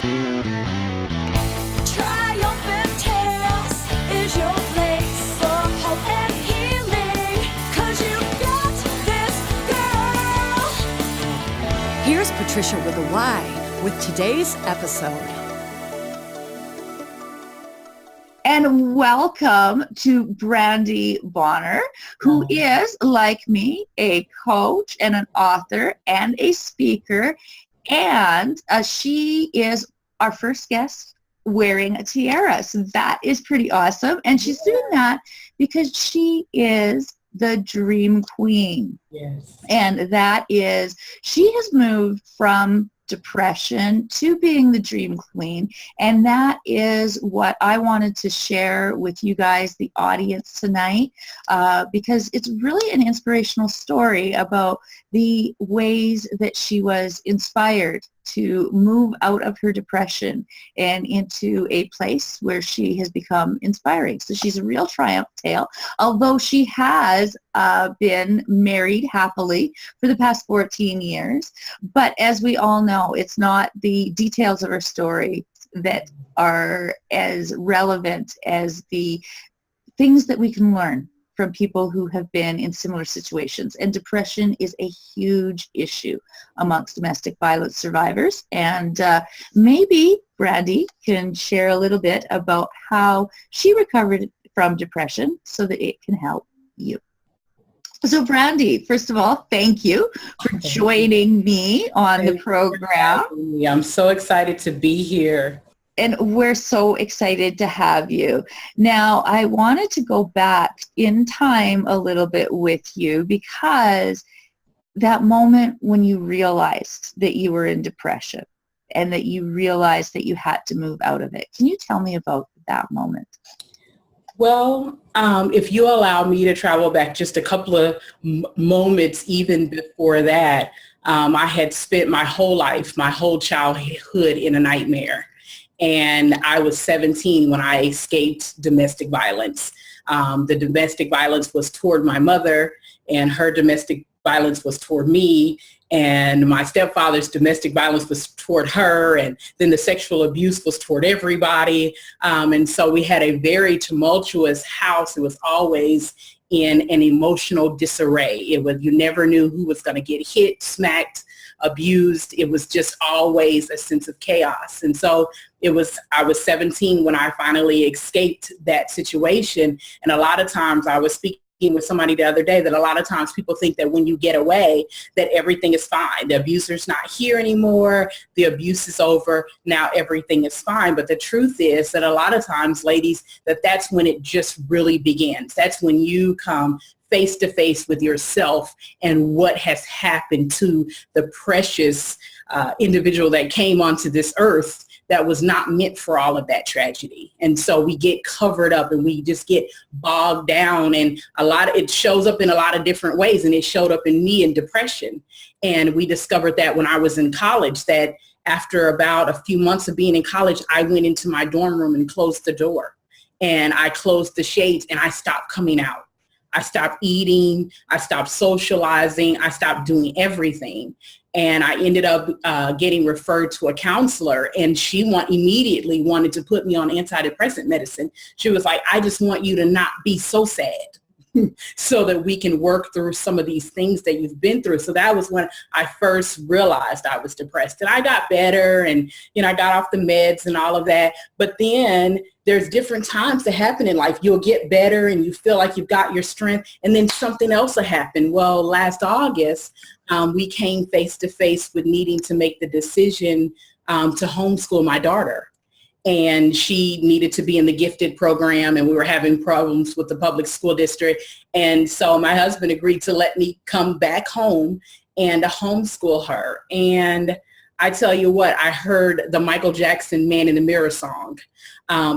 Triumphant Chaos is your place for hope and healing, 'cause you got this, girl. Here's Patricia with a Y with today's episode. And welcome to Brandy Bonner, who is, like me, a coach and an author and a speaker. And she is our first guest wearing a tiara. So that is pretty awesome. And she's doing that because she is the Dream Queen. Yes. And that is, she has moved from depression to being the Dream Queen, and that is what I wanted to share with you guys, the audience tonight, because it's really an inspirational story about the ways that she was inspired to move out of her depression and into a place where she has become inspiring. So she's a real triumph tale, although she has been married happily for the past 14 years. But as we all know, it's not the details of her story that are as relevant as the things that we can learn from people who have been in similar situations. And depression is a huge issue amongst domestic violence survivors. And maybe Brandy can share a little bit about how she recovered from depression so that it can help you. So Brandy, first of all, thank you for joining me on the program. I'm so excited to be here. And we're so excited to have you. Now, I wanted to go back in time a little bit with you because that moment when you realized that you were in depression and that you realized that you had to move out of it. Can you tell me about that moment? Well, if you allow me to travel back just a couple of moments even before that, I had spent my whole life, my whole childhood in a nightmare. And I was 17 when I escaped domestic violence. The domestic violence was toward my mother, and her domestic violence was toward me, and my stepfather's domestic violence was toward her, and then the sexual abuse was toward everybody. And so we had a very tumultuous house. It was always in an emotional disarray. You never knew who was going to get hit, smacked, abused. It was just always a sense of chaos. And so I was 17 when I finally escaped that situation. And a lot of times I was speaking with somebody the other day that a lot of times people think that when you get away that everything is fine. The abuser's not here anymore. The abuse is over. Now everything is fine. But the truth is that a lot of times, ladies, that's when it just really begins. That's when you come face to face with yourself and what has happened to the precious individual that came onto this earth that was not meant for all of that tragedy. And so we get covered up and we just get bogged down, and it shows up in a lot of different ways. And it showed up in me in depression. And we discovered that when I was in college, that after about a few months of being in college, I went into my dorm room and closed the door, and I closed the shades, and I stopped coming out. I stopped eating, I stopped socializing, I stopped doing everything. And I ended up getting referred to a counselor, and she immediately wanted to put me on antidepressant medicine. She was like, I just want you to not be so sad so that we can work through some of these things that you've been through. So that was when I first realized I was depressed, and I got better, and, I got off the meds and all of that. But then there's different times that happen in life. You'll get better and you feel like you've got your strength, and then something else will happen. Well, last August, we came face to face with needing to make the decision to homeschool my daughter. And she needed to be in the gifted program, and we were having problems with the public school district. And so my husband agreed to let me come back home and homeschool her. And I tell you what, I heard the Michael Jackson Man in the Mirror song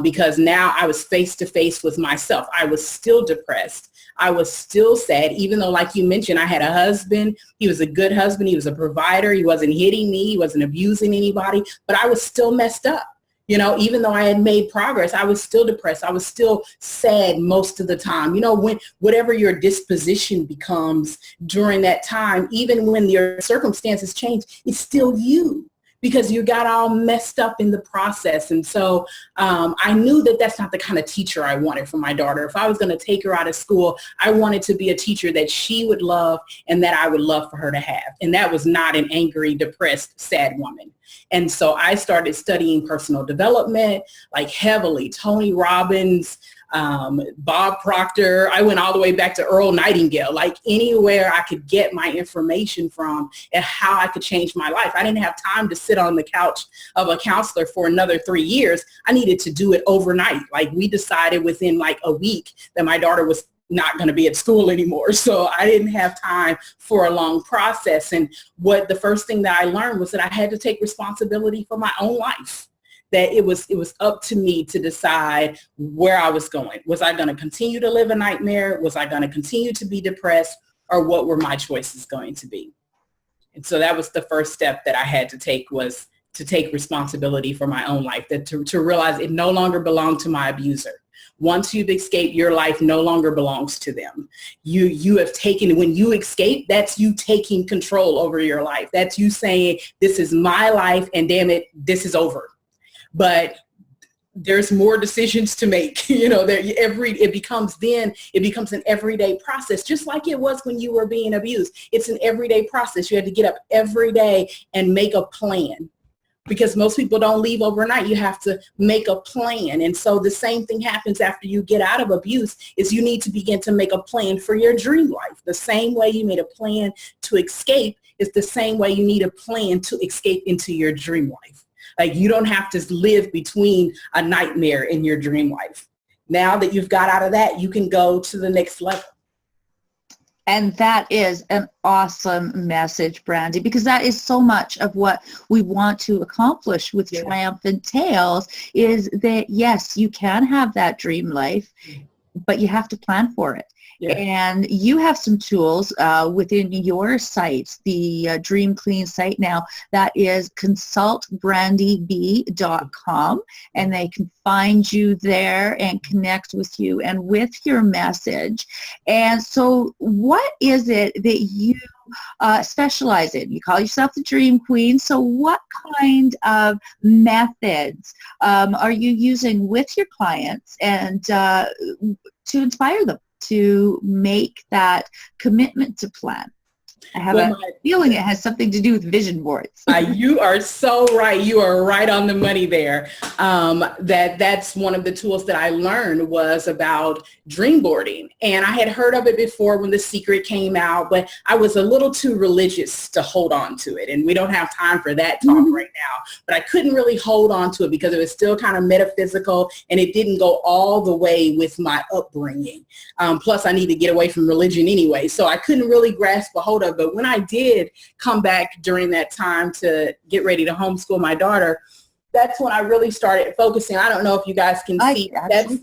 because now I was face to face with myself. I was still depressed. I was still sad, even though, like you mentioned, I had a husband. He was a good husband. He was a provider. He wasn't hitting me. He wasn't abusing anybody, but I was still messed up. You know, even though I had made progress, I was still depressed. I was still sad most of the time. You know, when whatever your disposition becomes during that time, even when your circumstances change, it's still you. because you got all messed up in the process. And so I knew that that's not the kind of teacher I wanted for my daughter. If I was going to take her out of school, I wanted to be a teacher that she would love and that I would love for her to have. And that was not an angry, depressed, sad woman. And so I started studying personal development, like heavily, Tony Robbins, Bob Proctor. I went all the way back to Earl Nightingale, like anywhere I could get my information from and how I could change my life. I didn't have time to sit on the couch of a counselor for another 3 years. I needed to do it overnight. Like we decided within like a week that my daughter was not going to be at school anymore. So I didn't have time for a long process. And what the first thing that I learned was that I had to take responsibility for my own life. That it was up to me to decide where I was going. Was I going to continue to live a nightmare? Was I going to continue to be depressed? Or what were my choices going to be? And so that was the first step that I had to take, was to take responsibility for my own life, that to realize it no longer belonged to my abuser. Once you've escaped, your life no longer belongs to them. You have taken, when you escape, that's you taking control over your life. That's you saying, this is my life and damn it, this is over. But there's more decisions to make. You know, it becomes an everyday process, just like it was when you were being abused. It's an everyday process. You had to get up every day and make a plan, because most people don't leave overnight. You have to make a plan. And so the same thing happens after you get out of abuse, is you need to begin to make a plan for your dream life. The same way you made a plan to escape is the same way you need a plan to escape into your dream life. Like you don't have to live between a nightmare in your dream life. Now that you've got out of that, you can go to the next level. And that is an awesome message, Brandy, because that is so much of what we want to accomplish with Triumphant Tales, is that, yes, you can have that dream life, but you have to plan for it. Yeah. And you have some tools within your site, the Dream Clean site now, that is consultbrandyb.com, and they can find you there and connect with you and with your message. And so what is it that you specialize in? You call yourself the Dream Queen. So what kind of methods are you using with your clients and to inspire them to make that commitment to plan? I have a feeling it has something to do with vision boards. You are so right. You are right on the money there. That's one of the tools that I learned was about dream boarding. And I had heard of it before when The Secret came out, but I was a little too religious to hold on to it. And we don't have time for that talk right now. But I couldn't really hold on to it because it was still kind of metaphysical, and it didn't go all the way with my upbringing. Plus, I need to get away from religion anyway. So I couldn't really grasp a hold of it. But when I did come back during that time to get ready to homeschool my daughter, that's when I really started focusing. I don't know if you guys can see. That's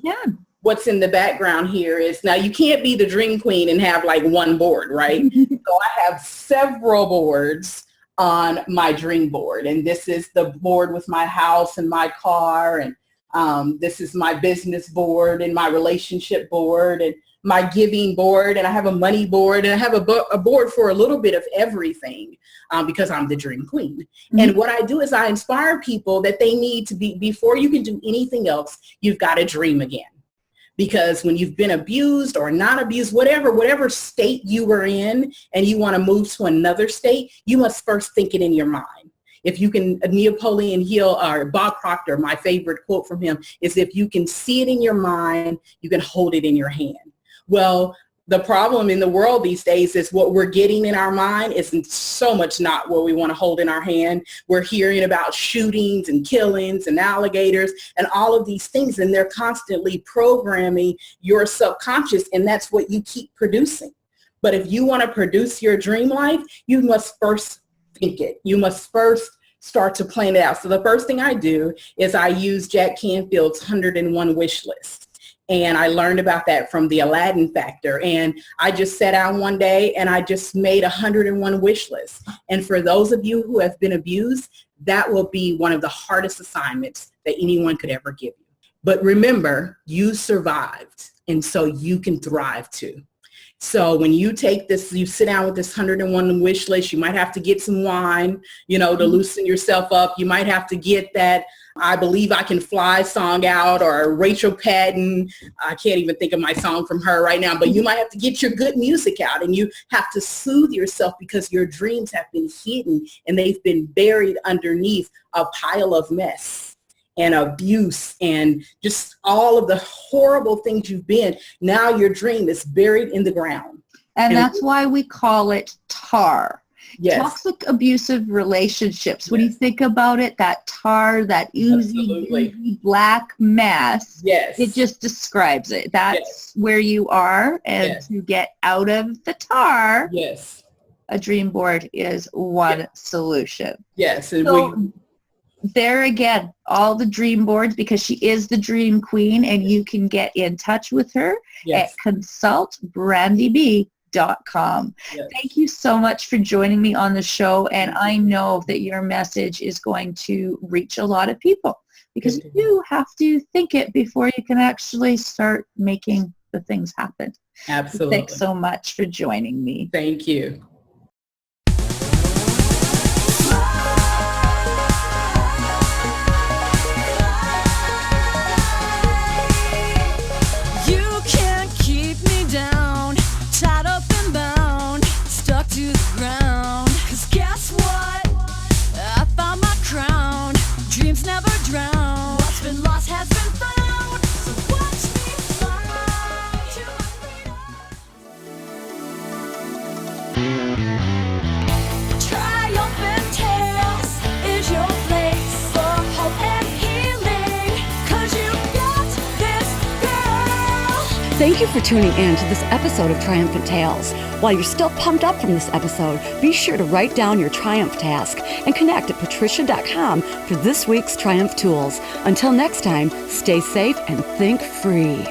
what's in the background here is, now you can't be the Dream Queen and have like one board, right? So I have several boards on my dream board. And this is the board with my house and my car. And this is my business board and my relationship board and my giving board, and I have a money board, and I have a board for a little bit of everything because I'm the Dream Queen. Mm-hmm. And what I do is I inspire people that they need to be, before you can do anything else, you've got to dream again. Because when you've been abused or not abused, whatever state you were in, and you want to move to another state, you must first think it in your mind. If you can, Napoleon Hill or Bob Proctor, my favorite quote from him is, if you can see it in your mind, you can hold it in your hand. Well, the problem in the world these days is what we're getting in our mind isn't so much not what we want to hold in our hand. We're hearing about shootings and killings and alligators and all of these things, and they're constantly programming your subconscious, and that's what you keep producing. But if you want to produce your dream life, you must first think it. You must first start to plan it out. So the first thing I do is I use Jack Canfield's 101 wish list. And I learned about that from the Aladdin Factor. And I just sat down one day and I just made 101 wish lists. And for those of you who have been abused, that will be one of the hardest assignments that anyone could ever give you. But remember, you survived, and so you can thrive too. So when you take this, you sit down with this 101 wish list, you might have to get some wine, to loosen yourself up. You might have to get that I Believe I Can Fly song out, or Rachel Patton. I can't even think of my song from her right now, but you might have to get your good music out, and you have to soothe yourself because your dreams have been hidden and they've been buried underneath a pile of mess and abuse and just all of the horrible things you've been. Now your dream is buried in the ground. And that's why we call it TAR. Yes. Toxic abusive relationships. When you think about it, that tar, that oozy black mess, it just describes it. That's where you are. And to get out of the tar, a dream board is one solution. Yes. And so, there again, all the dream boards, because she is the dream queen, and you can get in touch with her at consultbrandyb.com. Thank you so much for joining me on the show, and I know that your message is going to reach a lot of people, because you have to think it before you can actually start making the things happen. Absolutely. Thanks so much for joining me. Thank you. Thank you for tuning in to this episode of Triumphant Tales. While you're still pumped up from this episode, be sure to write down your Triumph task and connect at patricia.com for this week's Triumph tools. Until next time, stay safe and think free.